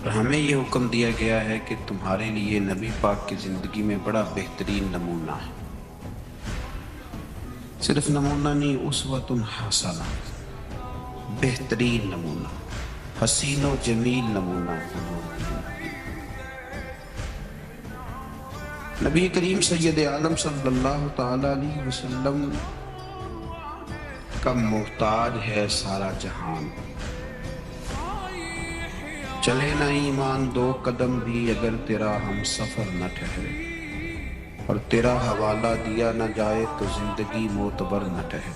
اور ہمیں یہ حکم دیا گیا ہے کہ تمہارے لیے نبی پاک کی زندگی میں بڑا بہترین نمونہ ہے، صرف نمونہ نہیں، اسوۃ حسنہ، بہترین نمونہ، حسین و جمیل نمونہ ہے۔ نبی کریم سید عالم صلی اللہ تعالی علیہ وسلم کا محتاج ہے سارا جہان، چلے نہ ایمان دو قدم بھی اگر تیرا ہم سفر نہ ٹھہرے، اور تیرا حوالہ دیا نہ جائے تو زندگی معتبر نہ ٹھہرے۔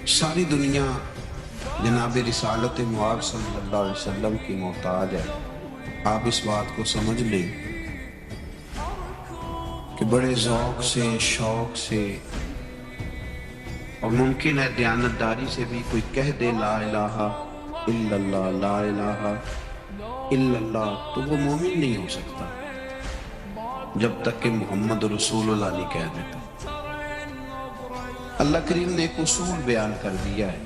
ساری دنیا جناب رسالت معاذ صلی اللہ علیہ وسلم کی محتاج ہے۔ آپ اس بات کو سمجھ لیں کہ بڑے ذوق سے، شوق سے، اور ممکن ہے دیانتداری سے بھی کوئی کہہ دے لا الہ الا اللہ، لا الہ الا اللہ، تو وہ مومن نہیں ہو سکتا جب تک کہ محمد رسول اللہ نہیں کہہ دیتا۔ اللہ کریم نے ایک اصول بیان کر دیا ہے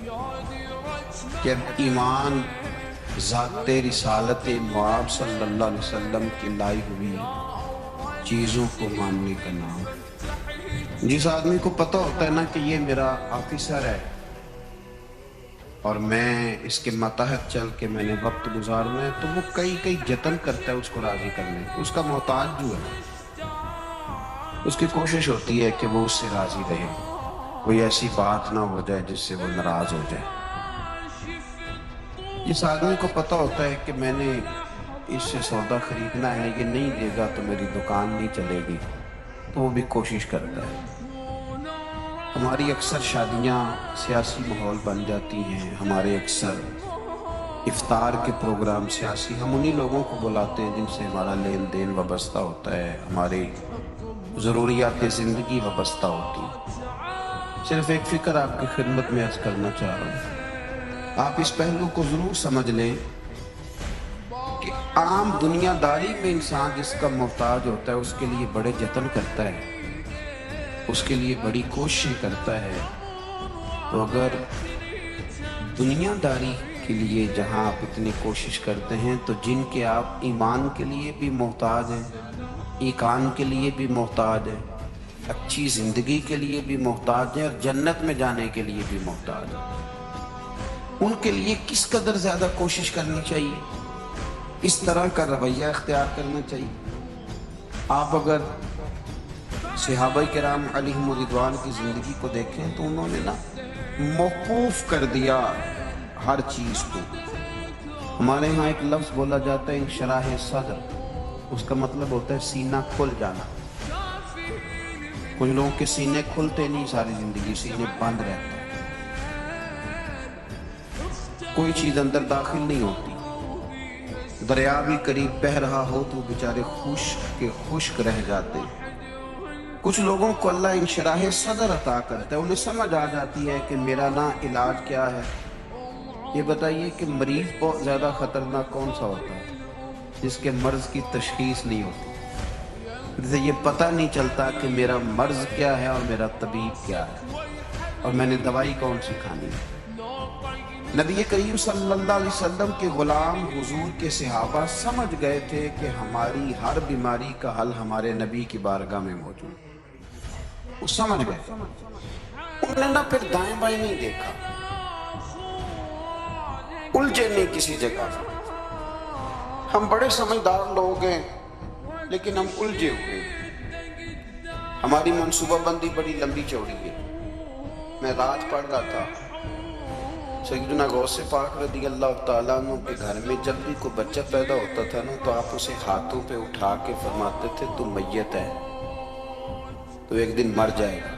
کہ اب ایمان ذات رسالت معاذ صلی اللہ علیہ وسلم کی لائی ہوئی چیزوں کو ماننے کا نام۔ جس آدمی کو پتہ ہوتا ہے نا کہ یہ میرا آفیسر ہے اور میں اس کے ماتحت چل کے میں نے وقت گزارنا ہے، تو وہ کئی جتن کرتا ہے اس کو راضی کرنے کو۔ اس کا محتاج جو ہے، اس کی کوشش ہوتی ہے کہ وہ اس سے راضی رہے، کوئی ایسی بات نہ ہو جائے جس سے وہ ناراض ہو جائے۔ جس آدمی کو پتہ ہوتا ہے کہ میں نے اس سے سودا خریدنا ہے، یہ نہیں دے گا تو میری دکان نہیں چلے گی، تو وہ بھی کوشش کرتا ہے۔ ہماری اکثر شادیاں سیاسی ماحول بن جاتی ہیں، ہمارے اکثر افطار کے پروگرام سیاسی، ہم انہی لوگوں کو بلاتے ہیں جن سے ہمارا لین دین وابستہ ہوتا ہے، ہماری ضروریات زندگی وابستہ ہوتی ہے۔ صرف ایک فکر آپ کی خدمت میں عرض کرنا چاہ رہا ہوں، آپ اس پہلو کو ضرور سمجھ لیں کہ عام دنیا داری میں انسان جس کا محتاج ہوتا ہے اس کے لیے بڑے جتن کرتا ہے، اس کے لیے بڑی کوششیں کرتا ہے۔ تو اگر دنیا داری کے لیے جہاں آپ اتنی کوشش کرتے ہیں، تو جن کے آپ ایمان کے لیے بھی محتاج ہیں، ایقان کے لیے بھی محتاج ہیں، اچھی زندگی کے لیے بھی محتاج ہیں، اور جنت میں جانے کے لیے بھی محتاج ہیں، ان کے لیے کس قدر زیادہ کوشش کرنی چاہیے، اس طرح کا رویہ اختیار کرنا چاہیے۔ آپ اگر صحابہ کرام علیہم رضوان کی زندگی کو دیکھیں تو انہوں نے نا موقوف کر دیا ہر چیز کو۔ ہمارے ہاں ایک لفظ بولا جاتا ہے انشراح صدر، اس کا مطلب ہوتا ہے سینہ کھل جانا۔ کچھ لوگوں کے سینے کھلتے نہیں، ساری زندگی سینے بند رہتے ہیں، کوئی چیز اندر داخل نہیں ہوتی۔ دریا بھی قریب بہہ رہا ہو تو بیچارے خشک رہ جاتے ہیں۔ کچھ لوگوں کو اللہ انشراح صدر عطا کرتا ہے، انہیں سمجھ آ جاتی ہے کہ میرا نا علاج کیا ہے۔ یہ بتائیے کہ مریض بہت زیادہ خطرناک کون سا ہوتا ہے؟ جس کے مرض کی تشخیص نہیں ہوتی، جسے یہ پتہ نہیں چلتا کہ میرا مرض کیا ہے اور میرا طبیب کیا ہے، اور میں نے دوائی کون سی کھانی ہے۔ نبی کریم صلی اللہ علیہ وسلم کے غلام حضور کے صحابہ سمجھ گئے تھے کہ ہماری ہر بیماری کا حل ہمارے نبی کی بارگاہ میں موجود ہے۔ وہ سمجھ گئے، انہوں نے نہ پھر دائیں بائیں نہیں دیکھا، الجھے نہیں کسی جگہ۔ ہم بڑے سمجھدار لوگ ہیں لیکن ہم الجھے ہوئے ہیں، ہماری منصوبہ بندی بڑی لمبی چوڑی ہے۔ میں رات پڑھ رہا تھا، سیدنا غوث پاک رضی اللہ تعالیٰ عنہ کے گھر میں جب بھی کوئی بچہ پیدا ہوتا تھا نا تو آپ اسے ہاتھوں پہ اٹھا کے فرماتے تھے تو میت ہے، تو ایک دن مر جائے گا،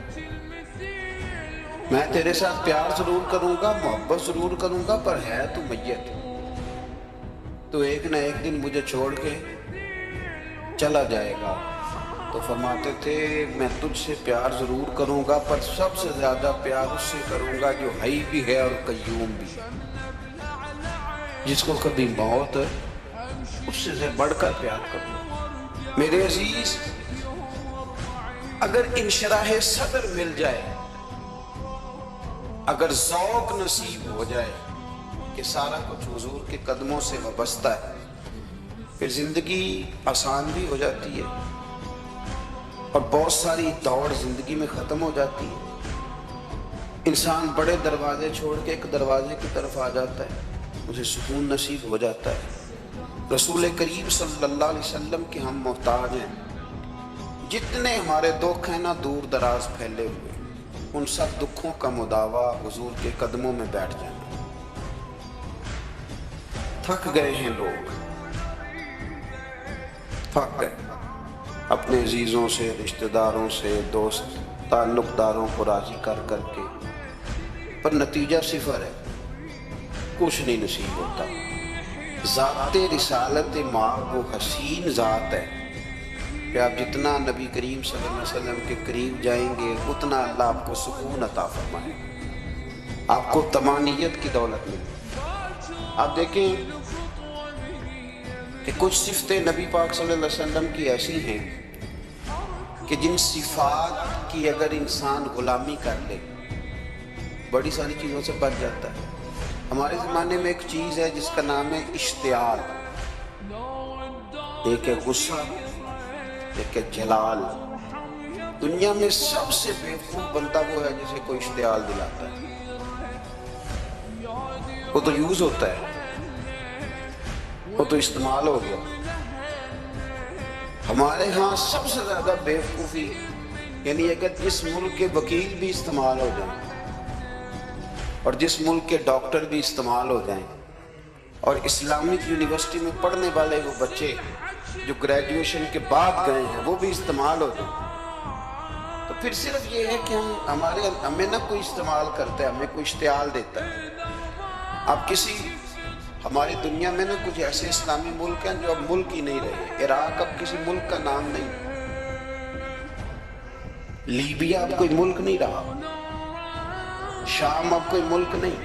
میں تیرے ساتھ پیار ضرور کروں گا، محبت ضرور کروں گا، پر ہے تو میت، تو ایک نہ ایک دن مجھے چھوڑ کے چلا جائے گا۔ تو فرماتے تھے میں تجھ سے پیار ضرور کروں گا، پر سب سے زیادہ پیار اس سے کروں گا جو حی بھی ہے اور قیوم بھی ہے، جس کو کبھی موت اس سے بڑھ کر پیار کروں۔ میرے عزیز، اگر انشراح صدر مل جائے، اگر ذوق نصیب ہو جائے، کہ سارا کچھ حضور کے قدموں سے وابستہ ہے، پھر زندگی آسان بھی ہو جاتی ہے اور بہت ساری دوڑ زندگی میں ختم ہو جاتی ہے۔ انسان بڑے دروازے چھوڑ کے ایک دروازے کی طرف آ جاتا ہے، اسے سکون نصیب ہو جاتا ہے۔ رسول کریم صلی اللہ علیہ وسلم کے ہم محتاج ہیں۔ جتنے ہمارے دکھ ہیں نا دور دراز پھیلے ہوئے، ان سب دکھوں کا مداوا حضور کے قدموں میں بیٹھ جانا۔ تھک گئے ہیں لوگ، تھک گئے اپنے عزیزوں سے، رشتہ داروں سے، دوست تعلق داروں کو راضی کر کر کے، پر نتیجہ صفر ہے، کچھ نہیں نصیب ہوتا۔ ذات رسالت ماں وہ حسین ذات ہے کہ آپ جتنا نبی کریم صلی اللہ علیہ وسلم کے قریب جائیں گے اتنا اللہ آپ کو سکون عطا فرمائے، آپ کو طمانینت کی دولت ملے۔ آپ دیکھیں کہ کچھ صفتیں نبی پاک صلی اللہ علیہ وسلم کی ایسی ہیں کہ جن صفات کی اگر انسان غلامی کر لے بڑی ساری چیزوں سے بچ جاتا ہے۔ ہمارے زمانے میں ایک چیز ہے جس کا نام ہے اشتعال، ایک ہے غصہ، ایک ہے جلال۔ دنیا میں سب سے بیوقوف بندہ وہ ہے جسے کوئی اشتعال دلاتا ہے، وہ تو یوز ہوتا ہے، وہ تو استعمال ہو گیا۔ ہمارے ہاں سب سے زیادہ بیوقوفی یعنی اگر جس ملک کے وکیل بھی استعمال ہو جائیں اور جس ملک کے ڈاکٹر بھی استعمال ہو جائیں اور اسلامک یونیورسٹی میں پڑھنے والے وہ بچے جو گریجویشن کے بعد گئے ہیں وہ بھی استعمال ہو جائیں، تو پھر صرف یہ ہے کہ ہمیں نہ کوئی استعمال کرتا ہے، ہمیں کوئی اشتعال دیتا ہے۔ اب ہماری دنیا میں نا کچھ ایسے اسلامی ملک ہیں جو اب ملک ہی نہیں رہے۔ عراق اب کسی ملک کا نام نہیں، لیبیا اب کوئی ملک نہیں رہا، شام اب کوئی ملک نہیں۔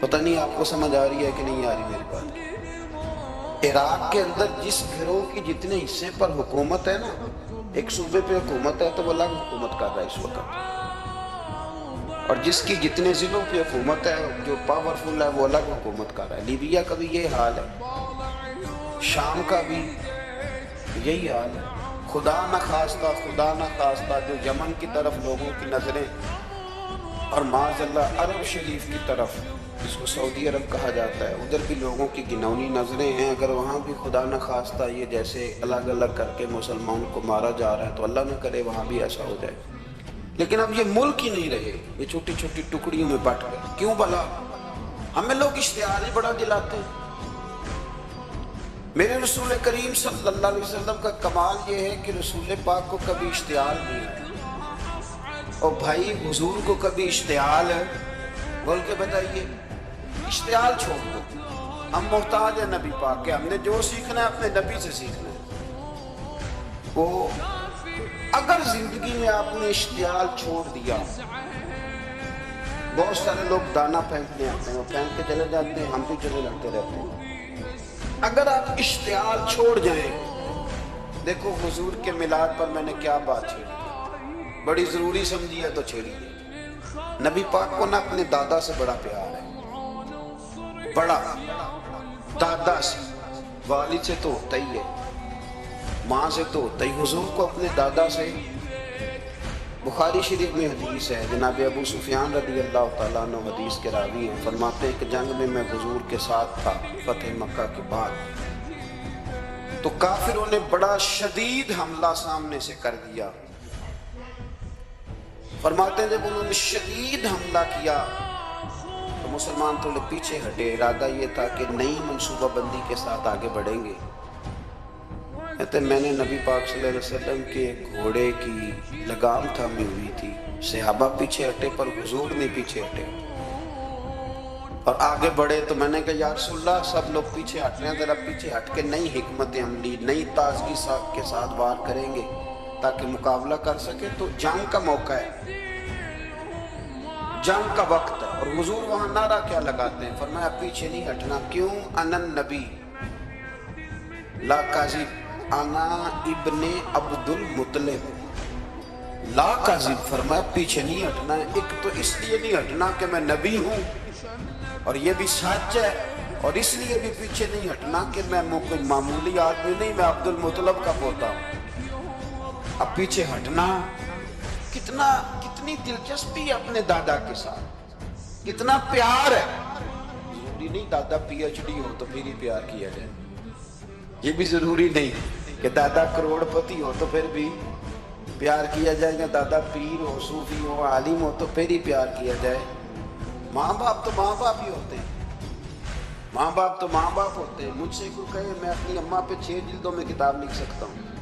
پتہ نہیں آپ کو سمجھ آ رہی ہے کہ نہیں آ رہی میری بات؟ عراق کے اندر جس گروہ کی جتنے حصے پر حکومت ہے نا، ایک صوبے پہ حکومت ہے تو وہ الگ حکومت کر رہا ہے اس وقت، اور جس کی جتنے ضلعوں پہ حکومت ہے جو پاورفل ہے وہ الگ حکومت کر رہا ہے۔ لیبیا کا بھی یہ حال ہے، شام کا بھی یہی حال ہے۔ خدا نہ خواستہ جو یمن کی طرف لوگوں کی نظریں اور معاذ اللہ عرب شریف کی طرف جس کو سعودی عرب کہا جاتا ہے ادھر بھی لوگوں کی گنونی نظریں ہیں، اگر وہاں بھی خدا نہ خواستہ یہ جیسے الگ الگ کر کے مسلمانوں کو مارا جا رہا ہے تو اللہ نہ کرے وہاں بھی ایسا ہو جائے۔ لیکن اب یہ ملک ہی نہیں رہے، یہ چھوٹی چھوٹی ٹکڑیوں میں بٹ گئے۔ کیوں بھلا؟ ہمیں لوگ اشتعال ہی بڑا دلاتے ہیں۔ میرے رسول کریم صلی اللہ علیہ وسلم کا کمال یہ ہے کہ رسول پاک کو کبھی اشتعال نہیں ہے، اور بھائی حضور کو کبھی اشتعال ہے؟ بول کے بتائیے، اشتعال چھوڑ دو، ہم محتاج ہیں نبی پاک کے، ہم نے جو سیکھنا ہے اپنے نبی سے سیکھنا ہے۔ وہ اگر زندگی میں آپ نے اشتعال چھوڑ دیا، بہت سارے لوگ دانا پھینکنے آتے ہیں، وہ پھینک کے چلے جاتے ہیں، ہم بھی چلے جاتے رہتے ہیں۔ اگر آپ اشتعال چھوڑ جائیں، دیکھو حضور کے میلاد پر میں نے کیا بات چھیڑی، بڑی ضروری سمجھی ہے تو چھیڑی ہے۔ نبی پاک کو نہ اپنے دادا سے بڑا پیار ہے، بڑا دادا سے، والد سے تو ہوتا ہی ہے، ماں سے تو ہوتا ہی، حضور کو اپنے دادا سے۔ بخاری شریف میں حدیث ہے، جناب ابو سفیان رضی اللہ تعالیٰ عنہ حدیث کے راوی ہیں، فرماتے ہیں کہ جنگ میں حضور کے ساتھ تھا فتح مکہ کے بعد، تو کافروں نے بڑا شدید حملہ سامنے سے کر دیا۔ فرماتے ہیں جب انہوں نے شدید حملہ کیا تو مسلمان تھوڑے پیچھے ہٹے، ارادہ یہ تھا کہ نئی منصوبہ بندی کے ساتھ آگے بڑھیں گے۔ کہتے میں نے نبی پاک صلی اللہ علیہ وسلم کے گھوڑے کی لگام تھامی ہوئی تھی، صحابہ پیچھے ہٹے پر حضور نہیں پیچھے ہٹے اور آگے بڑھے، تو میں نے کہا یا رسول اللہ سب لوگ پیچھے ہٹ رہے ہیں، ذرا پیچھے ہٹ کے نئی حکمت عملی نئی تازگی کے ساتھ وار کریں گے تاکہ مقابلہ کر سکے۔ تو جنگ کا موقع ہے، جنگ کا وقت ہے، اور حضور وہاں نعرہ کیا لگاتے ہیں؟ فرمایا پیچھے نہیں ہٹنا۔ کیوں؟ انا النبی لا کاذب، انا ابن عبد المطلب لا کاذب۔ فرمایا پیچھے نہیں ہٹنا ہے، ایک تو اس لیے نہیں ہٹنا کہ میں نبی ہوں، اور یہ بھی سچ ہے، اور اس لیے بھی پیچھے نہیں ہٹنا کہ میں کوئی معمولی آدمی نہیں، میں عبد المطلب کا پوتا ہوں۔ اب پیچھے ہٹنا، کتنی دلچسپی ہے اپنے دادا کے ساتھ، کتنا پیار ہے۔ ضروری نہیں دادا پی ایچ ڈی ہو تو پھر ہی پیار کیا جائے، یہ بھی ضروری نہیں کہ دادا کروڑ پتی ہو تو پھر بھی پیار کیا جائے گا، دادا پیر ہو، صوفی ہو، عالم ہو تو پھر ہی پیار کیا جائے۔ ماں باپ تو ماں باپ ہی ہوتے ہیں، ماں باپ تو ماں باپ ہوتے ہیں۔ مجھ سے کوئی کہے میں اپنی اماں پہ 6 جلدوں میں کتاب لکھ سکتا ہوں،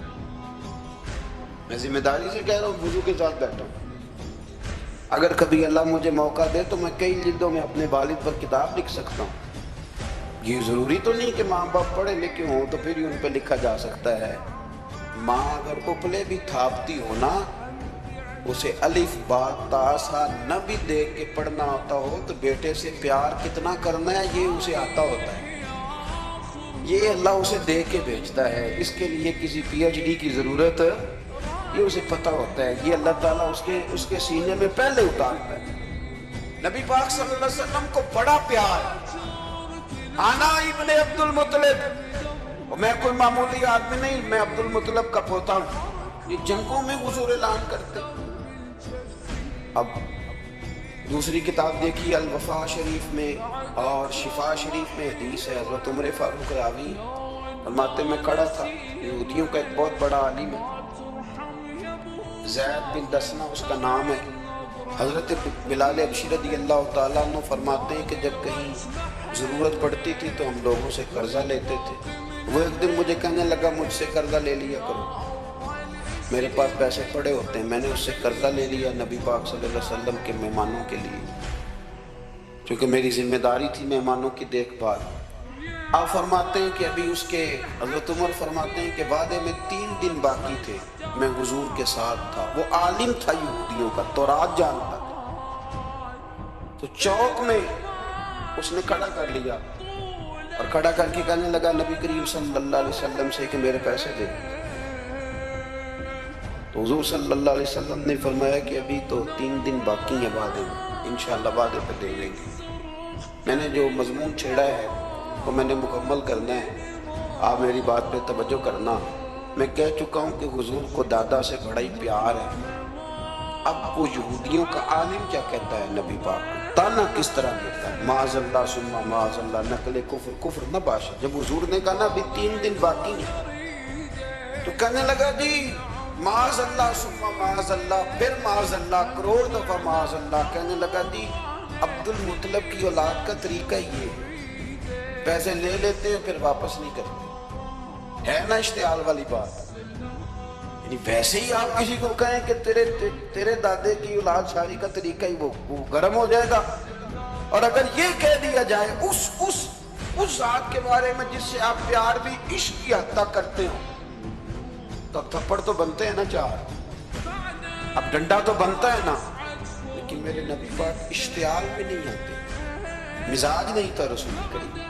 میں ذمہ داری سے کہہ رہا ہوں، وضو کے ساتھ بیٹھا ہوں۔ اگر کبھی اللہ مجھے موقع دے تو میں کئی جلدوں میں اپنے والد پر کتاب لکھ سکتا ہوں۔ یہ ضروری تو نہیں کہ ماں باپ پڑھے لکھے ہوں تو پھر ہی ان پہ لکھا جا سکتا ہے۔ ماں اگر اپلے بھی تھاپتی ہو نا، اسے الف با تا سا نہ بھی دیکھ کے پڑھنا آتا ہو تو بیٹے سے پیار کتنا کرنا ہے یہ اسے آتا ہوتا ہے، یہ اللہ اسے دیکھ کے بھیجتا ہے۔ اس کے لیے کسی پی ایچ ڈی کی ضرورت یہ اسے پتہ ہوتا ہے، یہ اللہ تعالیٰ اس کے سینے میں پہلے اتارتا ہے۔ نبی پاک صلی اللہ علیہ وسلم کو بڑا پیار، آنا ابن عبد المطلب، میں کوئی معمولی آدمی نہیں، میں عبد المطلب کا پوتا ہوں۔ یہ جنگوں میں حضور اعلان کرتے۔ اب دوسری کتاب دیکھی الوفا شریف میں اور شفا شریف میں حدیث ہے، حضرت عمر فاروق راوی فرماتے میں کھڑا تھا، یہودیوں کا ایک بہت بڑا عالم ہے، زید بن دسنہ اس کا نام ہے۔ حضرت بلال حبشی رضی اللہ تعالیٰ عنہ فرماتے ہیں کہ جب کہیں ضرورت پڑتی تھی تو ہم لوگوں سے قرضہ لیتے تھے۔ وہ ایک دن مجھے کہنے لگا مجھ سے قرضہ لے لیا کرو، میرے پاس پیسے پڑے ہوتے ہیں۔ میں نے اس سے قرضہ لے لیا نبی پاک صلی اللہ علیہ وسلم کے مہمانوں کے لیے، کیونکہ میری ذمہ داری تھی مہمانوں کی دیکھ بھال۔ آپ فرماتے ہیں کہ ابھی اس کے حضرت عمر فرماتے ہیں کہ وعدے میں 3 دن باقی تھے، میں حضور کے ساتھ تھا۔ وہ عالم تھا یہودیوں کا، تورات جانتا تھا، تو چوک میں اس نے کھڑا کر لیا اور کھڑا کر کے کہنے لگا نبی کریم صلی اللہ علیہ وسلم سے کہ میرے پیسے دے۔ تو حضور صلی اللہ علیہ وسلم نے فرمایا کہ ابھی تو 3 دن باقی ہیں وعدے میں، انشاءاللہ وعدے پہ دے لیں گے۔ میں نے جو مضمون چھیڑا ہے تو میں نے مکمل کرنا ہے، آپ میری بات پہ توجہ کرنا۔ میں کہہ چکا ہوں کہ حضور کو دادا سے بڑا ہی پیار ہے۔ اب وہ یہودیوں کا عالم کیا کہتا ہے نبی پاک کو، تانا کس طرح دیتا ہے، معاذ اللہ ثم معاذ اللہ، نقل کفر نہ باشا۔ جب حضور نے کہا نا ابھی 3 دن باقی ہیں تو کہنے لگا جی معاذ اللہ ثم معاذ اللہ، پھر معاذ اللہ، کروڑ دفعہ معاذ اللہ۔ کہنے لگا جی عبد المطلب کی اولاد کا طریقہ یہ ہے، پیسے لے لیتے ہیں پھر واپس نہیں کرتے، ہے نا اشتعال والی بات۔ یعنی ویسے ہی آپ کسی کو کہیں کہ تیرے دادے کی اولاد شادی کا طریقہ ہی وہ گرم ہو جائے گا۔ اور اگر یہ کہہ دیا جائے اس ذات کے بارے میں جس سے آپ پیار بھی عشق کی حد تک کرتے ہو، تو اب تھپڑ تو بنتے ہیں نا 4، اب ڈنڈا تو بنتا ہے نا۔ لیکن میرے نبی پاک اشتعال میں نہیں ہوتے، مزاج نہیں تھا رسول کریم۔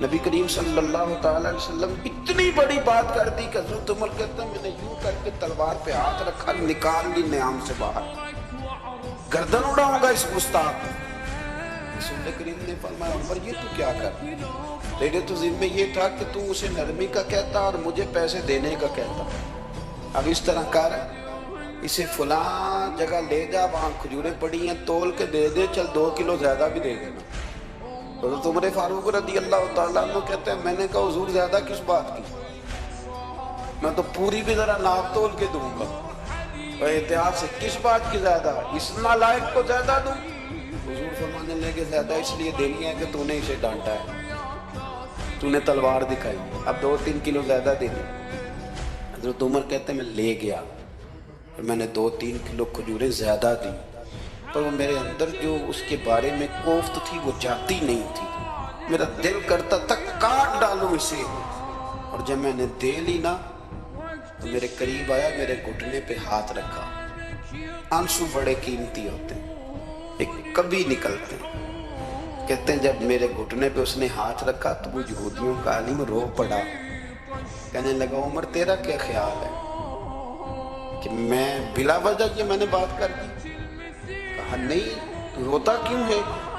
نبی کریم صلی اللہ تعالیٰ علیہ وسلم اتنی بڑی بات کر دی کہ حضرت عمر کہتا ہے میں نے یوں کر کے تلوار پہ ہاتھ رکھا، نکال لی نیام سے باہر، گردن اڑاؤں گا اس گستاخ۔ رسول کریم نے فرمایا عمر یہ تو کیا کر، تیرے تو ذمہ یہ تھا کہ تو اسے نرمی کا کہتا اور مجھے پیسے دینے کا کہتا۔ اب اس طرح کر، اسے فلاں جگہ لے جا، وہاں کھجوریں پڑی ہیں تول کے دے دے، چل 2 کلو زیادہ بھی دے دینا۔ حضرت عمر فاروق رضی اللہ تعالیٰ عنہ کہتے ہیں میں نے کہا حضور زیادہ کس بات کی، میں تو پوری بھی ذرا ناپ تول کے دوں گا، احتیاط سے کس بات کی زیادہ، اس نالائق کو زیادہ دوں؟ حضور فرمانے لگے زیادہ اس لیے دینی ہے کہ تو نے اسے ڈانٹا ہے، تو نے تلوار دکھائی، اب 2-3 کلو زیادہ دے دیں۔ حضرت عمر کہتے ہیں میں لے گیا، میں نے 2-3 کلو کھجوریں زیادہ دی، پر وہ میرے اندر جو اس کے بارے میں کوفت تھی وہ جاتی نہیں تھی، میرا دل کرتا تھا کاٹ ڈالوں اسے۔ اور جب میں نے دے لی نا تو میرے قریب آیا، میرے گھٹنے پہ ہاتھ رکھا۔ آنسو بڑے قیمتی ہوتے ہیں، ایک کبھی نکلتے ہیں۔ کہتے ہیں جب میرے گھٹنے پہ اس نے ہاتھ رکھا تو وہ یہودیوں کا عالم رو پڑا، کہنے لگا عمر تیرا کیا خیال ہے کہ میں بلا وجہ یہ میں نے بات کر دی؟ کہا نہیں، تو روتا کیوں ہے؟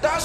10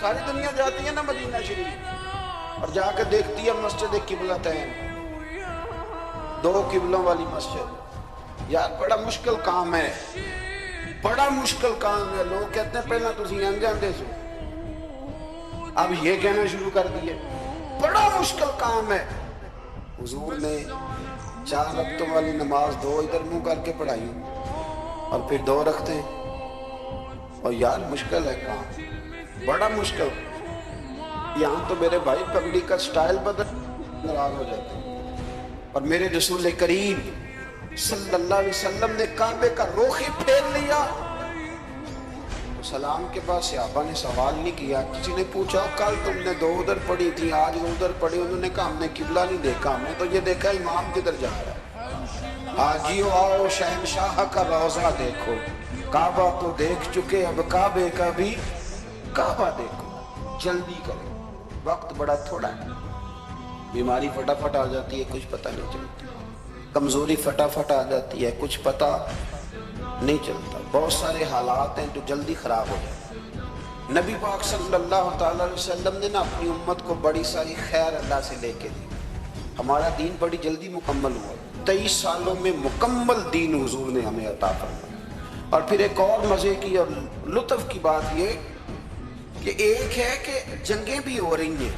ساری دنیا جاتی ہے نا مدینہ شریف اور جا کے دیکھتی ہے مسجد قبلتین، دو قبلوں والی مسجد. یار بڑا مشکل کام ہے، بڑا مشکل کام ہے. لوگ کہتے ہیں پہلا تسی انج آندے سو، اب یہ کہنا شروع کر دیے بڑا مشکل کام ہے. حضور نے 4 رکعتوں والی نماز 2 ادھر منہ کر کے پڑھائی اور پھر 2 رکھتے ہیں. اور یار مشکل ہے کام، بڑا مشکل. یہاں تو میرے بھائی پگڑی کا سٹائل بدل ناراض ہو جاتے ہیں. اور میرے رسول کریم صلی اللہ علیہ وسلم نے کعبے کا رخ ہی پھیر لیا. سلام کے بعد صحابہ نے سوال نہیں کیا. کسی نے پوچھا کل تم نے 2 ادھر پڑھی تھی، آج 2 ادھر پڑھی. انہوں نے کہا ہم نے قبلہ نہیں دیکھا، ہم نے تو یہ دیکھا امام کدھر جا رہا ہے. آجیو آؤ شہنشاہ کا روضہ دیکھو، کعبہ تو دیکھ چکے اب کعبے کا بھی کعبہ دیکھو. جلدی کرو، وقت بڑا تھوڑا ہے. بیماری فٹافٹ آ جاتی ہے، کچھ پتہ نہیں چلتا. کمزوری فٹافٹ آ جاتی ہے، کچھ پتہ نہیں چلتا. بہت سارے حالات ہیں جو جلدی خراب ہو جاتے ہیں. نبی پاک صلی اللہ تعالیٰ علیہ وسلم نے نا اپنی امت کو بڑی ساری خیر اللہ سے لے کے دی. ہمارا دین بڑی جلدی مکمل ہوا. 23 سالوں میں مکمل دین حضور نے ہمیں عطا فرمایا. اور پھر ایک اور مزے کی اور لطف کی بات یہ کہ ایک ہے کہ جنگیں بھی ہو رہی ہیں.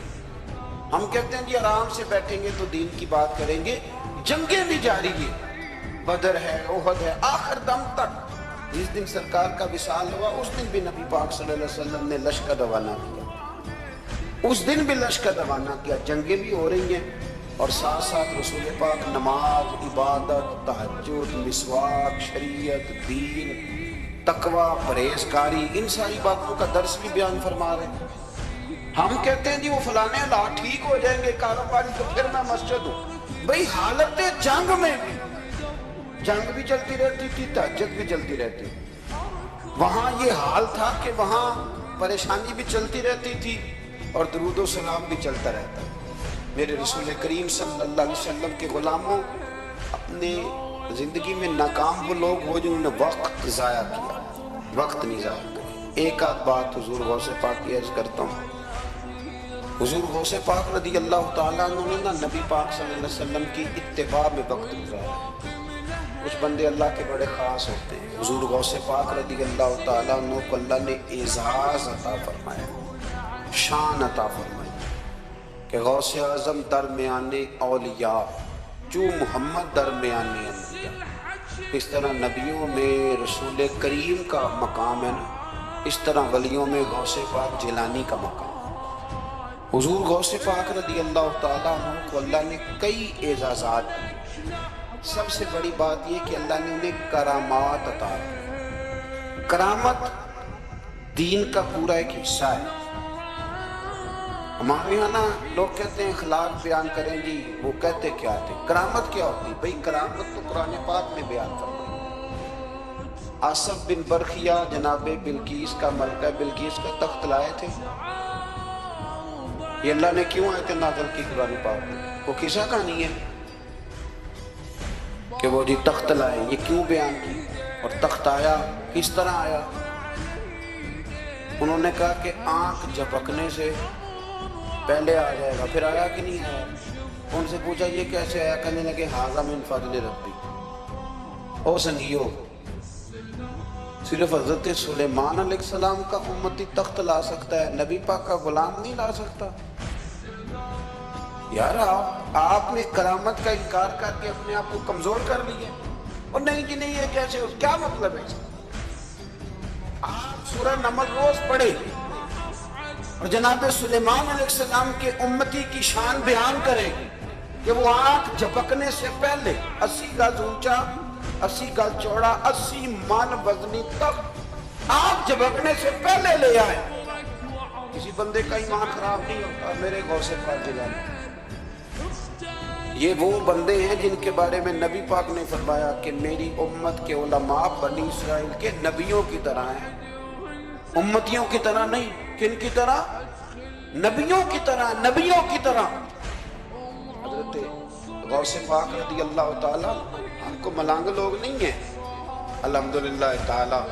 ہم کہتے ہیں جی آرام سے بیٹھیں گے تو دین کی بات کریں گے، جنگیں بھی جاری ہیں. بدر ہے، احد ہے، آخر دم تک. جس دن سرکار کا وصال ہوا اس دن بھی نبی پاک صلی اللہ علیہ وسلم نے لشکر روانہ کیا. اس دن بھی لشکر روانہ کیا. جنگیں بھی ہو رہی ہیں اور ساتھ ساتھ رسول پاک نماز، عبادت، تہجد، مسواک، شریعت، دین، تقوی، پرہیزگاری، ان ساری باتوں کا درس بھی بیان فرما رہے ہیں. ہم کہتے ہیں جی وہ فلانے حالات ٹھیک ہو جائیں گے کاروباری تو پھر میں مسجد ہوں. بھئی حالت جنگ میں بھی جنگ بھی چلتی رہتی تھی، تہجد بھی چلتی رہتی. وہاں یہ حال تھا کہ وہاں پریشانی بھی چلتی رہتی تھی اور درود و سلام بھی چلتا رہتا. میرے رسول کریم صلی اللہ علیہ وسلم کے غلاموں، اپنے زندگی میں ناکام وہ لوگ ہو جنہوں نے وقت ضائع کیا، وقت نہیں ضائع کیا. ایک آدھ بات حضور غوث پاک کی عرض کرتا ہوں. حضور غوث پاک رضی اللہ تعالیٰ عنہ نے نا نبی پاک صلی اللہ علیہ وسلم کی اتباع میں وقت گزارا. کچھ بندے اللہ کے بڑے خاص ہوتے ہیں. حضور غوث پاک رضی اللہ تعالیٰ عنہ کو اللہ نے اعزاز عطا فرمایا، شان عطا فرمائی کہ غوث اعظم درمیان اولیاء جو محمد درمیان انبیاء. اس طرح نبیوں میں رسول کریم کا مقام ہے نا، اس طرح ولیوں میں غوث پاک جیلانی کا مقام. حضور غوث پاک رضی اللہ تعالیٰ عنہ کو اللہ نے کئی اعزازات دیے. سب سے بڑی بات یہ کہ اللہ نے انہیں کرامات عطا کی. کرامت دین کا پورا ایک حصہ ہے. ہمارے یہاں نا لوگ کہتے ہیں اخلاق بیان کریں جی، وہ کہتے کیا تھے کرامت کیا ہوتی. بھئی کرامت تو قرآن پاک میں بیان فرمائی. آصف بن برخیہ جناب بلقیس کا، ملکہ بلقیس کا تخت لائے تھے. یہ اللہ نے کیوں آیت نازل کی قرآن پاک میں؟ وہ قصہ کہانی ہے کہ وہ جی تخت لائے. یہ کیوں بیان کی اور تخت آیا کس طرح آیا؟ انہوں نے کہا کہ آنکھ جھپکنے سے پہلے آ جائے گا. پھر آیا کہ نہیں آیا؟ ان سے پوچھا یہ کیسے آیا؟ کہنے لگے ھذا من فضل ربی. او سنگیو، صرف حضرت سلیمان علیہ السلام کا امتی تخت لا سکتا ہے، نبی پاک کا غلام نہیں لا سکتا. یار آپ نے کرامت کا انکار کر کے اپنے آپ کو کمزور کر لیا. اور نہیں جی نہیں، یہ کیسے ہو؟ کیا مطلب ہے؟ آپ سورہ نمل روز پڑھے اور جناب سلیمان علیہ السلام کے امتی کی شان بیان کرے کہ وہ آنکھ جھپکنے سے پہلے 80 گز اونچا، 80 گز چوڑا، 80 من وزنی تخت آنکھ جھپکنے سے پہلے لے آئے. کسی بندے کا ایمان خراب نہیں ہوتا. میرے غوث پاک جیلانی یہ وہ بندے ہیں جن کے بارے میں نبی پاک نے فرمایا کہ میری امت کے علماء بنی اسرائیل کے نبیوں کی طرح ہیں، امتیوں کی طرح نہیں. کن کی طرح؟ نبیوں کی طرح، نبیوں کی طرح. حضرت غوث پاک رضی اللہ تعالیٰ ہم کو ملانگ لوگ نہیں ہیں. الحمدللہ تعالیٰ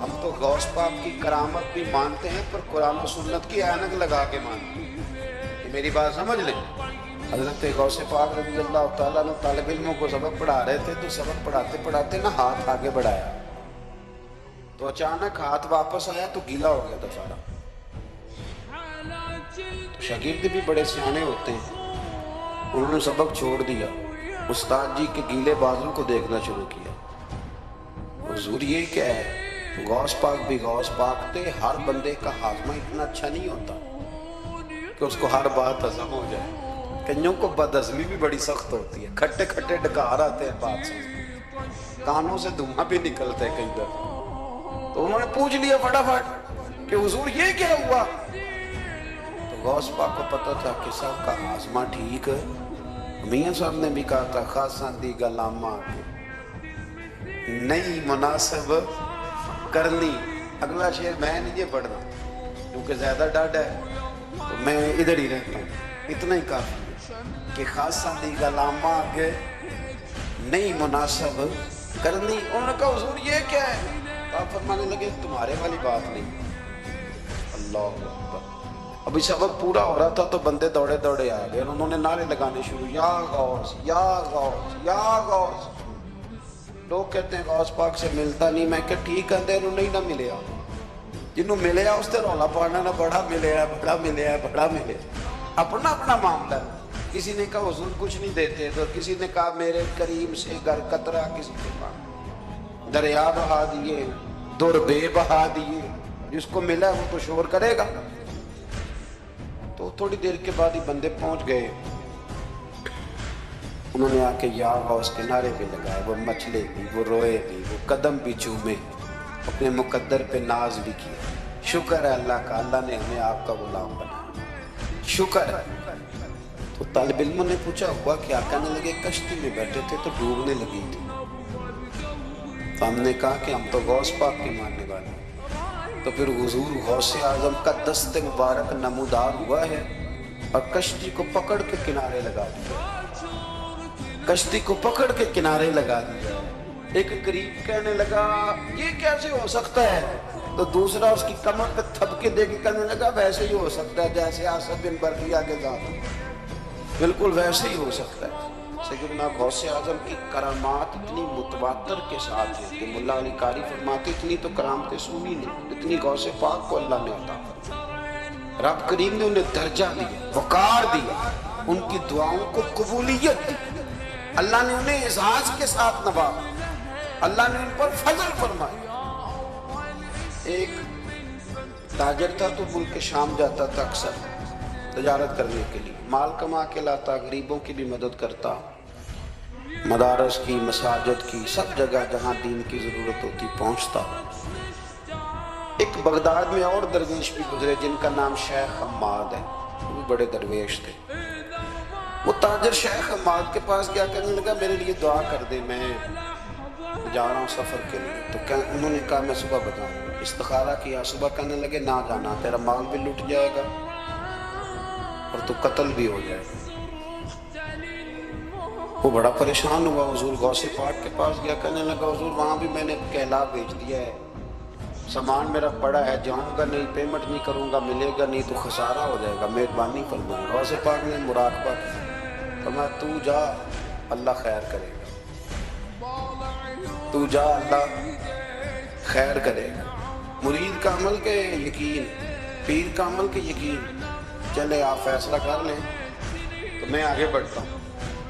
ہم تو غوث پاک کی کرامت بھی مانتے ہیں پر قرآن و سنت کی اینک لگا کے مانتے ہیں. یہ میری بات سمجھ لیں. حضرت غوث پاک رضی اللہ تعالیٰ نے طالب علموں کو سبق پڑھا رہے تھے تو سبق پڑھاتے پڑھاتے نا ہاتھ آگے بڑھایا تو اچانک ہاتھ واپس آیا تو گیلا ہو گیا تھا سارا. تو شاگرد بھی بڑے سیانے ہوتے ہیں, انہوں نے سبق چھوڑ دیا, استاد جی کے گیلے بازو کو دیکھنا شروع کیا. حضور یہ کیا ہے؟ غوث پاک بھی غوث پاک تھے. ہر بندے کا ہاضمہ اتنا اچھا نہیں ہوتا کہ اس کو ہر بات ہضم ہو جائے. کئیوں کو بدہضمی بھی بڑی سخت ہوتی ہے, کھٹے کھٹے ڈکار آتے ہیں بات سے, کانوں سے دھواں بھی نکلتا ہے کئی دفعہ. تو انہوں نے پوچھ لیا فٹافٹ کہ حضور یہ کیا ہوا؟ تو غوث پاک کو پتہ تھا کہ سب کا ہاضمہ ٹھیک ہے. میاں صاحب نے بھی کہا تھا خاصاں دی گلاما نہیں مناسب کرنی. اگلا شعر میں نہیں یہ پڑھنا کیونکہ زیادہ ڈاڈ ہے تو میں ادھر ہی رہتا ہوں. اتنا ہی کافی کہ خاصاں دی گلاما کے نہیں مناسب کرنی. انہوں نے کہا حضور یہ کیا ہے؟ تو آپ فرمانے لگے تمہارے والی بات نہیں. اللہ اکبر. ابھی سبق پورا ہو رہا تھا تو بندے دوڑے دوڑے آ گئے, انہوں نے نعرے لگانے شروع, یا غوث یا غوث یا غوث. لوگ کہتے ہیں غوث پاک سے ملتا نہیں. میں کہ ٹھیک ہے انہوں نہیں نہ ملیا, جنہوں ملیا اس سے رولا پانا نہ بڑا ملیا بڑا ملیا بڑا ملیا. اپنا اپنا معاملہ ہے. کسی نے کہا حضور کچھ نہیں دیتے تو کسی نے کہا میرے کریم سے گر قطرہ, کسی نے کہا دریا بہا دیے, در بے بہا دیے. جس کو ملا وہ تو شور کرے گا. تو تھوڑی دیر کے بعد ہی بندے پہنچ گئے. انہوں نے آ کے یا غوث کے نعرے پہ لگائے. وہ مچلے بھی, وہ روئے بھی, وہ قدم بھی چومے, اپنے مقدر پہ ناز بھی کیا. شکر ہے اللہ کا, اللہ نے ہمیں آپ کا غلام بنا, شکر ہے. تو طالب علموں نے پوچھا ہوا کیا؟ کہنے لگے کشتی میں بیٹھے تھے تو ڈوبنے لگی تھی. تو ہم نے کہا کہ ہم تو غوث پاک کے ماننے والے. تو پھر حضور غوث اعظم کا دست مبارک نمودار ہوا ہے اور کشتی کو پکڑ کے کنارے لگا دیا, کشتی کو پکڑ کے کنارے لگا دیا. ایک قریب کہنے لگا یہ کیسے ہو سکتا ہے؟ تو دوسرا اس کی کمر پہ تھپکے دے کے کہنے لگا ویسے ہی ہو سکتا ہے جیسے آصف بن برقیہ کے ذات, بالکل ویسے ہی ہو سکتا ہے. سیدنا غوث اعظم کی کرامات اتنی متواتر کے ساتھ ہیں کہ ملا علی قاری فرماتے اتنی تو کرامتیں سنی نہیں اتنی غوث پاک کو اللہ نے عطا فرمائی. رب کریم نے انہیں درجہ دیا, وقار دیا, ان کی دعاؤں کو قبولیت دی. اللہ نے انہیں اعزاز کے ساتھ نوازا, اللہ نے ان پر فضل فرمایا. ایک تاجر تھا تو ملک شام جاتا تھا اکثر تجارت کرنے کے لیے, مال کما کے لاتا, غریبوں کی بھی مدد کرتا, مدارس کی, مساجد کی, سب جگہ جہاں دین کی ضرورت ہوتی پہنچتا. ایک بغداد میں اور درویش بھی گزرے جن کا نام شیخ حماد ہے, وہ بھی بڑے درویش تھے. وہ تاجر شیخ حماد کے پاس گیا, کہنے لگا میرے لیے دعا کر دے, میں جا رہا ہوں سفر کے لیے. تو انہوں نے کہا میں صبح بتاؤں گا. استخارہ کیا, صبح کہنے لگے نہ جانا, تیرا مال بھی لٹ جائے گا اور تو قتل بھی ہو جائے گا. وہ بڑا پریشان ہوا, حضور غوث پاک کے پاس گیا, کہنے لگا حضور وہاں بھی میں نے کہلا بھیج دیا ہے, سامان میرا پڑا ہے, جاؤں گا نہیں, پیمنٹ نہیں کروں گا, ملے گا نہیں تو خسارہ ہو جائے گا, مہربانی فرمائیں. غوث پاک نے مراقبہ کیا, فرمایا تو جا اللہ خیر کرے گا, تو جا اللہ خیر کرے گا. مرید کا عمل کے یقین, پیر کا عمل کے یقین. چلے آپ فیصلہ کر لیں تو میں آگے بڑھتا ہوں.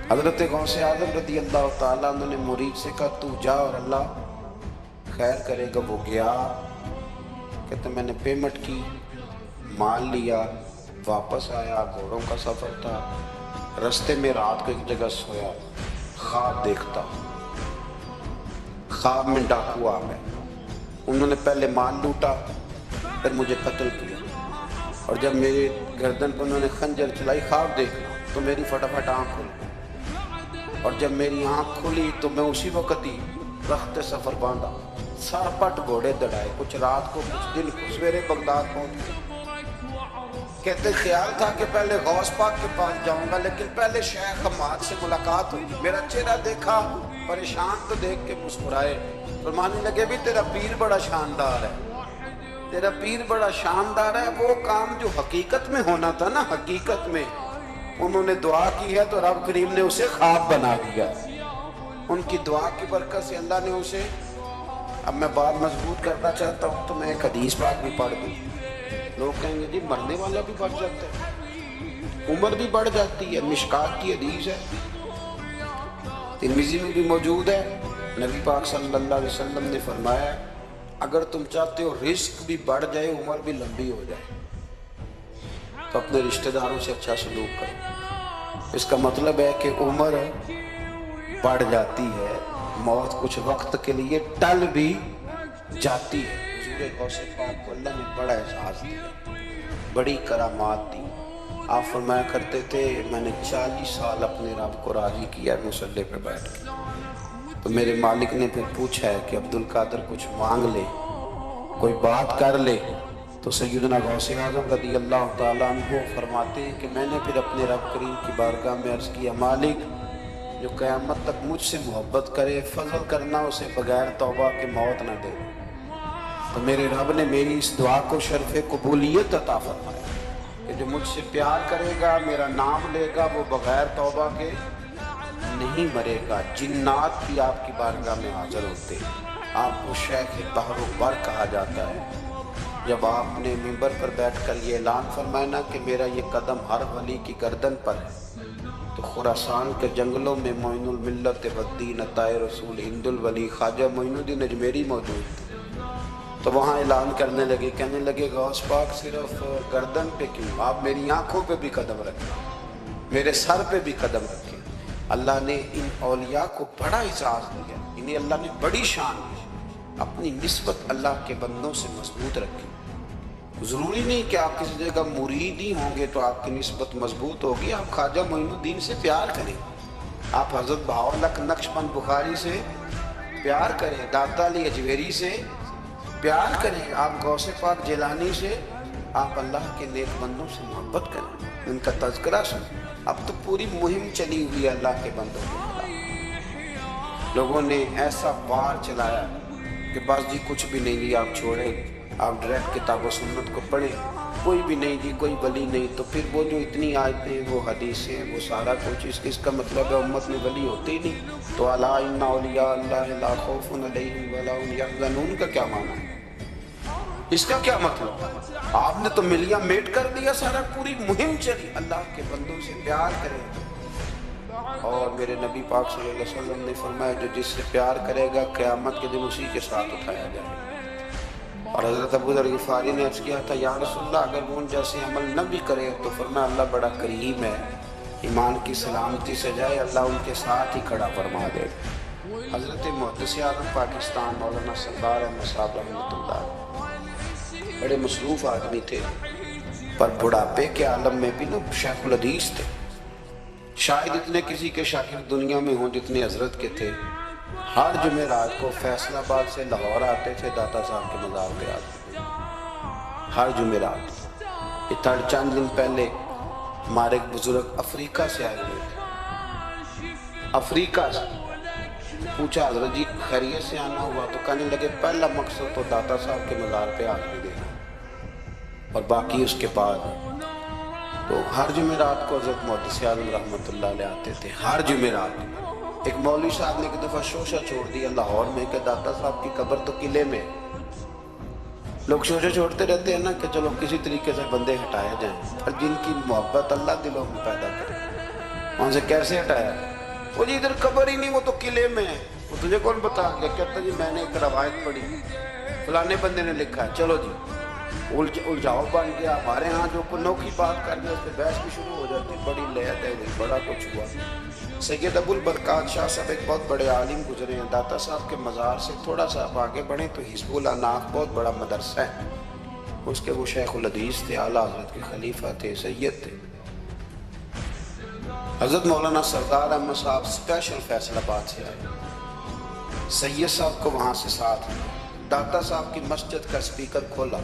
حضرت غوث اعظم رضی اللہ تعالیٰ عنہ نے مرید سے کہا تو جا اور اللہ خیر کرے گا. وہ گیا, کہتے میں نے پیمنٹ کی, مال لیا, واپس آیا. گھوڑوں کا سفر تھا, رستے میں رات کو ایک جگہ سویا, خواب دیکھتا. خواب میں ڈاکو آ گئے, انہوں نے پہلے مال لوٹا پھر مجھے قتل کیا, اور جب میرے گردن پر انہوں نے خنجر چلائی, خواب دیکھنا تو میری فٹافٹ آنکھ کھل گئی, اور جب میری آنکھ کھلی تو میں اسی وقت ہی رخت سفر باندھا, سر پٹ گھوڑے دڑائے, کچھ رات کو کچھ دن کو, سویرے بغداد پہنچ گئے. کہتے خیال تھا کہ پہلے غوث پاک کے پاس جاؤں گا، لیکن پہلے شیخ حماد سے ملاقات ہوئی۔ میرا چہرہ دیکھا، پریشان تو دیکھ کے مسکرائے، فرمانے لگے بھی تیرا پیر بڑا شاندار ہے، تیرا پیر بڑا شاندار ہے۔ وہ کام جو حقیقت میں ہونا تھا نا، حقیقت میں انہوں نے دعا کی ہے تو رب کریم نے اسے خواب بنا دیا۔ ان کی دعا کی برکت سے اللہ نے اسے، اب میں بات مضبوط کرنا چاہتا ہوں تو میں ایک حدیث پاک بھی پڑھ دوں۔ لوگ کہیں گے جی مرنے والا بھی بڑھ جاتا ہے، عمر بھی بڑھ جاتی ہے، مشکات کی حدیث ہے، ترمذی میں بھی موجود ہے۔ نبی پاک صلی اللہ علیہ وسلم نے فرمایا اگر تم چاہتے ہو رزق بھی بڑھ جائے، عمر بھی لمبی ہو جائے، تو اپنے رشتہ داروں سے اچھا سلوک کرو۔ اس کا مطلب ہے کہ عمر بڑھ جاتی ہے، موت کچھ وقت کے لیے ٹل بھی جاتی ہے۔ حضور غوث پاک کو اللہ نے بڑا احساس دیا، بڑی کرامات دی۔ آپ فرمایا کرتے تھے میں نے 40 سال اپنے رب کو راضی کیا مصلی پہ بیٹھ کے، تو میرے مالک نے پھر پوچھا ہے کہ عبدالقادر کچھ مانگ لے، کوئی بات کر لے، تو سیدنا غوث اعظم رضی اللہ تعالیٰ عنہ فرماتے ہیں کہ میں نے پھر اپنے رب کریم کی بارگاہ میں عرض کیا مالک جو قیامت تک مجھ سے محبت کرے فضل کرنا اسے بغیر توبہ کے موت نہ دے۔ تو میرے رب نے میری اس دعا کو شرف قبولیت عطا فرمایا کہ جو مجھ سے پیار کرے گا، میرا نام لے گا، وہ بغیر توبہ کے نہیں مرے گا۔ جنات بھی آپ کی بارگاہ میں حاضر ہوتے ہیں۔ آپ کو شیخ بحر و بر کہا جاتا ہے۔ جب آپ نے منبر پر بیٹھ کر یہ اعلان فرمایا نا کہ میرا یہ قدم ہر ولی کی گردن پر ہے، تو خراسان کے جنگلوں میں معین الملت والدین عطائے رسول ہند الولی خواجہ معین الدین اجمیری موجود تھے، تو وہاں اعلان کرنے لگے، کہنے لگے غوث پاک صرف گردن پہ کیوں، آپ میری آنکھوں پہ بھی قدم رکھیں، میرے سر پہ بھی قدم رکھیں۔ اللہ نے ان اولیاء کو بڑا اعزاز دیا، انہیں اللہ نے بڑی شان دی۔ اپنی نسبت اللہ کے بندوں سے مضبوط رکھیں۔ ضروری نہیں کہ آپ کسی جگہ مرید ہی ہوں گے تو آپ کی نسبت مضبوط ہوگی۔ آپ خواجہ معین الدین سے پیار کریں، آپ حضرت بہاءاللہ نقشبند بخاری سے پیار کریں، داتا علی اجویری سے پیار کریں، آپ غوث پاک جیلانی سے، آپ اللہ کے نیک بندوں سے محبت کریں، ان کا تذکرہ سنیں۔ اب تو پوری مہم چلی ہوئی ہے اللہ کے بندوں کے خلاف۔ لوگوں نے ایسا وار چلایا کہ بس جی کچھ بھی نہیں جی، آپ چھوڑیں، آپ ڈائریکٹ کتاب و سنت کو پڑھیں، کوئی بھی نہیں جی، کوئی ولی نہیں، تو پھر وہ جو اتنی آیتیں، وہ حدیثیں، وہ سارا کچھ، اس کا مطلب ہے امت میں ولی ہوتے ہی نہیں۔ تو الا ان اولیاء اللہ لا خوف علیہم ولا هم یحزنون کا کیا معنی ہے؟ اس کا کیا مطلب؟ آپ نے تو ملیاں میٹ کر دیا سارا، پوری مہم چلی۔ اللہ کے بندوں سے پیار کریں، اور میرے نبی پاک صلی اللہ علیہ وسلم نے فرمایا جو جس سے پیار کرے گا قیامت کے دن اسی کے ساتھ اٹھایا جائے گا۔ اور حضرت ابو ذر غفاری نے عرض کیا تھا یا رسول اللہ اگر وہ ان جیسے عمل نہ بھی کرے تو فرمایا اللہ بڑا کریم ہے، ایمان کی سلامتی سے جائے اللہ ان کے ساتھ ہی کھڑا فرما دے گا۔ حضرت محدث اعظم پاکستان مولانا سردار احمد صاحب رحمۃ اللہ بڑے مصروف آدمی تھے، پر بڑھاپے کے عالم میں بھی نا شیخ الحدیث تھے۔ شاید اتنے کسی کے شاگرد دنیا میں ہوں جتنے حضرت کے تھے۔ ہر جمعرات کو فیصل آباد سے لاہور آتے تھے، داتا صاحب کے مزار پہ آتے تھے ہر جمعرات۔ یہ چند دن پہلے ہمارے ایک بزرگ افریقہ سے آئے ہوئے تھے، افریقہ سے۔ پوچھا حضرت جی خیریت سے آنا ہوا؟ تو کہنے لگے پہلا مقصد تو داتا صاحب کے مزار پہ حاضری دینا اور باقی اس کے بعد۔ تو ہر جمعرات کو حضرت محدث اعظم رحمۃ اللہ علیہ آتے تھے، ہر جمعرات۔ ایک مولوی صاحب نے ایک دفعہ شوشہ چھوڑ دیا لاہور میں کہ داتا صاحب کی قبر تو قلعے میں۔ لوگ شوشہ چھوڑتے رہتے ہیں نا کہ چلو کسی طریقے سے بندے ہٹائے جائیں، پر جن کی محبت اللہ دلوں میں پیدا کرے وہاں سے کیسے ہٹایا؟ وہ جی ادھر قبر ہی نہیں، وہ تو قلعے میں ہے۔ وہ تجھے کون بتا گیا؟ کہتا جی میں نے ایک روایت پڑھی، فلانے بندے نے لکھا ہے، چلو جی الجھاؤ بن گیا۔ ہمارے ہاں جو کوئی نوکھی بات کرنے اس پہ بحث بھی شروع ہو جاتی، بڑی لہت ہے، بڑا کچھ ہوا۔ سید ابو البرکات شاہ صاحب ایک بہت بڑے عالم گزرے ہیں، داتا صاحب کے مزار سے تھوڑا سا آپ آگے بڑھیں تو حزب الاناف بہت بڑا مدرسہ ہے، اس کے وہ شیخ الحدیث تھے، اعلیٰ حضرت کے خلیفہ تھے، سید تھے۔ حضرت مولانا سردار احمد صاحب اسپیشل فیصل آباد سے آئے، سید صاحب کو وہاں سے ساتھ داتا صاحب کی مسجد کا سپیکر کھولا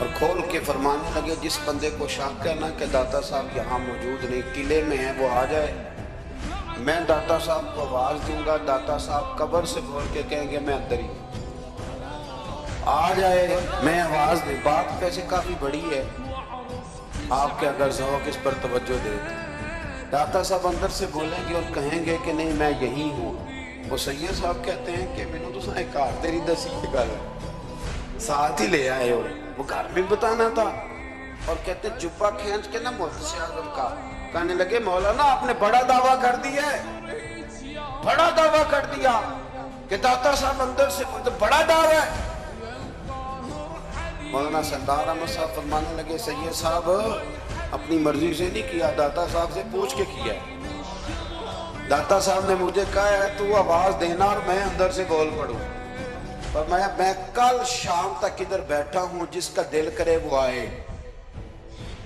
اور کھول کے فرمانے لگے جس بندے کو شک ہے نا کہ داتا صاحب یہاں موجود نہیں، قلعے میں ہیں، وہ آ جائے، میں داتا صاحب کو آواز دوں گا، داتا صاحب قبر سے بول کے کہیں گے میں اندر ہی آ جائے، میں آواز دوں۔ بات ویسے کافی بڑی ہے، آپ کے اگر ذوق اس پر توجہ دے تو داتا صاحب اندر سے بولیں گے اور کہیں گے کہ نہیں میں یہی ہوں۔ وہ سید صاحب کہتے ہیں کہ میں نے تو سنا کہا تیری دسی گل ساتھ ہی لے آئے ہو، وہ گھر میں بتانا تھا۔ اور کہتے ہیں جبہ کھینچ کے نا محدث اعظم کا، کہنے لگے مولانا آپ نے بڑا دعویٰ کر دیا ہے، بڑا دعویٰ کر دیا کہ داتا صاحب اندر سے بڑا دعویٰ ہے۔ مولانا سردار احمد صاحب فرمانے لگے سید صاحب اپنی مرضی سے نہیں کیا، داتا صاحب سے پوچھ کے کیا ہے۔ داتا صاحب نے مجھے کہا ہے تو آواز دینا اور میں اندر سے بول پڑوں، اور میں کل شام تک ادھر بیٹھا ہوں، جس کا دل کرے وہ آئے،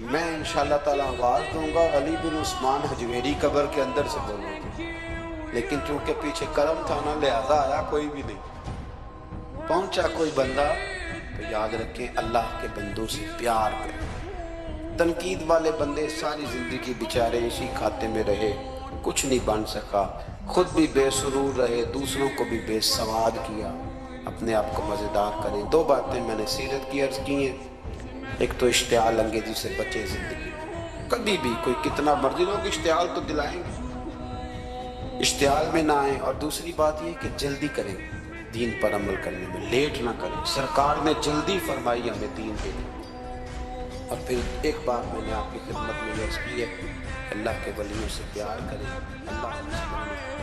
میں انشاءاللہ تعالیٰ آواز دوں گا، علی بن عثمان حجویری قبر کے اندر سے بولوں گا۔ لیکن چونکہ پیچھے کرم تھا نا، لہذا آیا کوئی بھی نہیں، پہنچا کوئی بندہ۔ تو یاد رکھیں اللہ کے بندوں سے پیار کریں۔ تنقید والے بندے ساری زندگی بیچارے اسی کھاتے میں رہے، کچھ نہیں بن سکا، خود بھی بے سرور رہے، دوسروں کو بھی بے سواد کیا۔ اپنے آپ کو مزیدار کریں۔ دو باتیں میں نے سیرت کی عرض کی ہیں، ایک تو اشتعال انگیزی سے بچے زندگی میں، کبھی بھی کوئی کتنا مرضی لوگ اشتعال تو دلائیں گے، اشتعال میں نہ آئیں۔ اور دوسری بات یہ کہ جلدی کریں دین پر عمل کرنے میں، لیٹ نہ کریں۔ سرکار نے جلدی فرمائی ہمیں دین پہ۔ اور پھر ایک بات میں نے آپ کی خدمت میں عرض کی ہے، اللہ کے ولیوں سے پیار کریں، اللہ